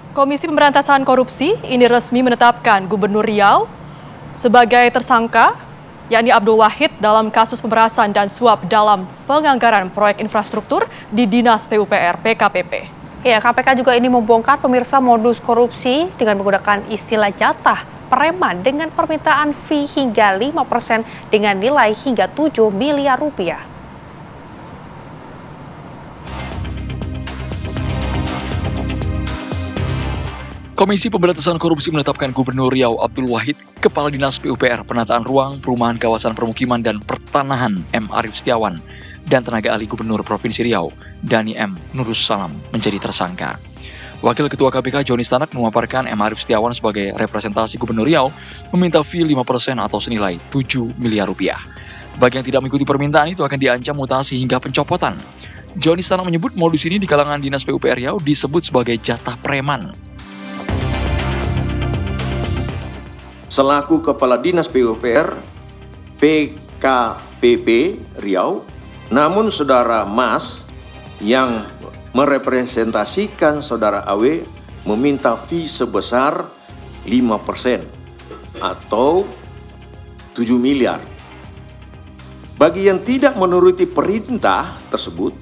Komisi Pemberantasan Korupsi ini resmi menetapkan Gubernur Riau sebagai tersangka, yakni Abdul Wahid dalam kasus pemerasan dan suap dalam penganggaran proyek infrastruktur di Dinas PUPR PKPP. Ya, KPK juga ini membongkar pemirsa modus korupsi dengan menggunakan istilah jatah preman dengan permintaan fee hingga 5% dengan nilai hingga 7 miliar rupiah. Komisi Pemberantasan Korupsi menetapkan Gubernur Riau Abdul Wahid, Kepala Dinas PUPR Penataan Ruang, Perumahan Kawasan Permukiman dan Pertanahan M. Arif Setiawan, dan tenaga ahli Gubernur Provinsi Riau, Dani M. Nurus Salam, menjadi tersangka. Wakil Ketua KPK Joni Stanak memaparkan M. Arif Setiawan sebagai representasi Gubernur Riau meminta fee 5% atau senilai 7 miliar rupiah. Bagi yang tidak mengikuti permintaan itu akan diancam mutasi hingga pencopotan. Joni Stanak menyebut modus ini di kalangan Dinas PUPR Riau disebut sebagai jatah preman. Selaku Kepala Dinas PUPR PKPP Riau, namun Saudara Mas yang merepresentasikan Saudara AW meminta fee sebesar 5% atau 7 miliar. Bagi yang tidak menuruti perintah tersebut,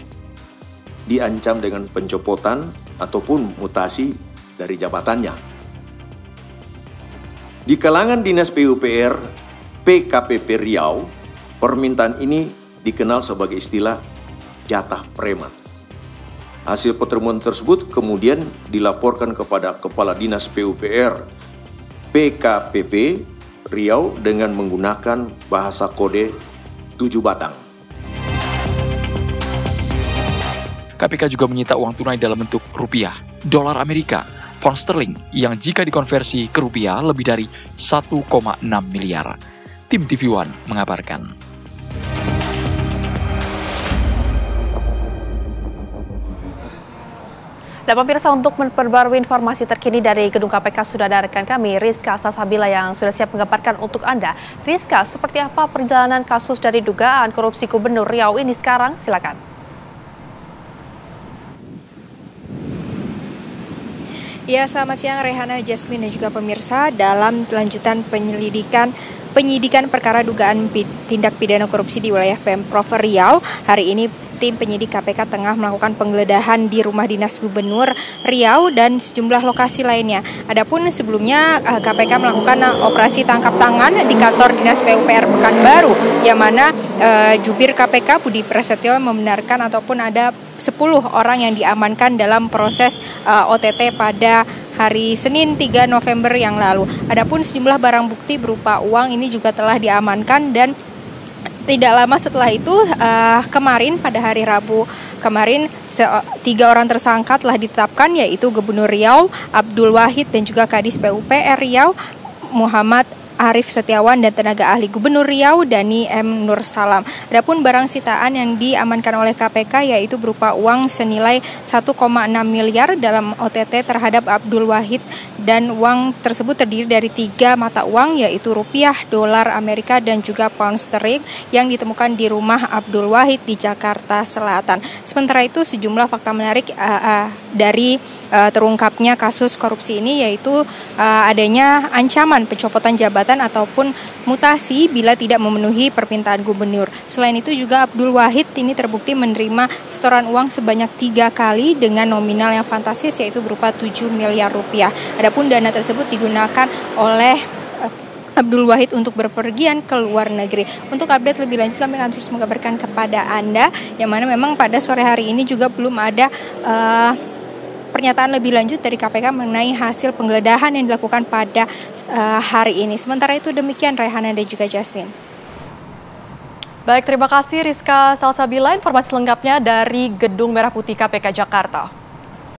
diancam dengan pencopotan ataupun mutasi dari jabatannya. Di kalangan Dinas PUPR PKPP Riau, permintaan ini dikenal sebagai istilah jatah preman. Hasil pertemuan tersebut kemudian dilaporkan kepada Kepala Dinas PUPR PKPP Riau dengan menggunakan bahasa kode 7 batang. KPK juga menyita uang tunai dalam bentuk rupiah, dolar Amerika, pound sterling yang jika dikonversi ke rupiah lebih dari 1,6 miliar. Tim TV One mengabarkan. Dan pemirsa, untuk memperbarui informasi terkini dari gedung KPK sudah ada rekan kami Rizka Salsabila yang sudah siap mengabarkan untuk Anda. Rizka, seperti apa perjalanan kasus dari dugaan korupsi Gubernur Riau ini sekarang? Silakan. Ya, selamat siang Rehana, Jasmine dan juga pemirsa. Dalam lanjutan penyidikan perkara dugaan tindak pidana korupsi di wilayah Pemprov Riau, hari ini tim penyidik KPK tengah melakukan penggeledahan di rumah dinas Gubernur Riau dan sejumlah lokasi lainnya. Adapun sebelumnya KPK melakukan operasi tangkap tangan di kantor dinas PUPR Pekanbaru, yang mana jubir KPK Budi Prasetyo membenarkan ataupun ada 10 orang yang diamankan dalam proses OTT pada hari Senin 3 November yang lalu. Adapun sejumlah barang bukti berupa uang ini juga telah diamankan, dan tidak lama setelah itu kemarin pada hari Rabu kemarin 3 orang tersangka telah ditetapkan, yaitu Gubernur Riau Abdul Wahid dan juga Kadis PUPR Riau Muhammad Arif Setiawan dan tenaga ahli Gubernur Riau Dani M. Nur Salam. Adapun barang sitaan yang diamankan oleh KPK yaitu berupa uang senilai 1,6 miliar dalam OTT terhadap Abdul Wahid, dan uang tersebut terdiri dari 3 mata uang yaitu rupiah, dolar Amerika dan juga pound sterling yang ditemukan di rumah Abdul Wahid di Jakarta Selatan. Sementara itu sejumlah fakta menarik dari terungkapnya kasus korupsi ini yaitu adanya ancaman pencopotan jabatan ataupun mutasi bila tidak memenuhi permintaan gubernur. Selain itu juga Abdul Wahid ini terbukti menerima setoran uang sebanyak 3 kali dengan nominal yang fantastis yaitu berupa 7 miliar rupiah. Adapun dana tersebut digunakan oleh Abdul Wahid untuk berpergian ke luar negeri. Untuk update lebih lanjut kami akan terus mengabarkan kepada Anda, yang mana memang pada sore hari ini juga belum ada pernyataan lebih lanjut dari KPK mengenai hasil penggeledahan yang dilakukan pada hari ini. Sementara itu demikian Rehana dan juga Jasmine. Baik, terima kasih Rizka Salsabila, informasi lengkapnya dari Gedung Merah Putih KPK Jakarta.